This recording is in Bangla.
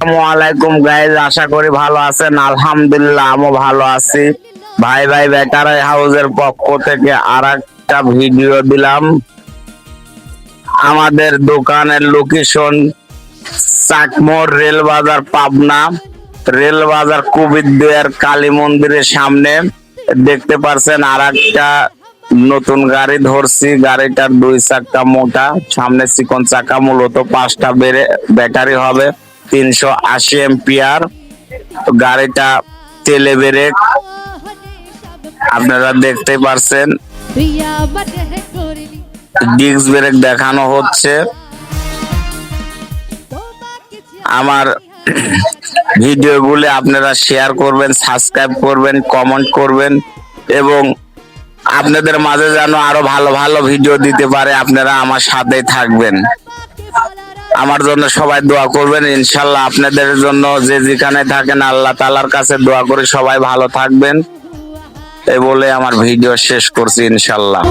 আসসালামাইকুম গাইজ, আশা করি ভালো আছেন। আলহামদুলিল্লাহ আমিও ভালো আছি। ভাই ভাই বেকার হাউসের পক্ষ থেকে আর একটা ভিডিও দিলাম। আমাদের দোকানের লোকেশন চাকমোর রেলবাজার, পাবনা। রেলবাজার কুবিদ্দের কালী মন্দিরের সামনে দেখতে পারছেন আর একটা নতুন গাড়ি ধরছি। গাড়িটার 2 চাকা মোটা, সামনে চিকন চাকা, মূলত 5টা ব্যাটারি হবে, 380 এম্পিয়ার। গাড়িটা তেলে ব্রেক, আপনারা দেখতে পারছেন। ডিস্ক ব্রেক দেখানো হচ্ছে। আমার ভিডিওগুলি আপনারা শেয়ার করবেন, সাবস্ক্রাইব করবেন, কমেন্ট করবেন এবং আপনাদের মাঝে যেন আরো ভালো ভালো ভিডিও দিতে পারে, আপনারা আমার সাথেই থাকবেন। আমার জন্য সবাই দোয়া করবেন। ইনশাল্লাহ আপনাদের জন্য যে যেখানে থাকেন আল্লাহ তাআলার কাছে দোয়া করি সবাই ভালো থাকবেন। এই বলে আমার ভিডিও শেষ করছি ইনশাল্লাহ।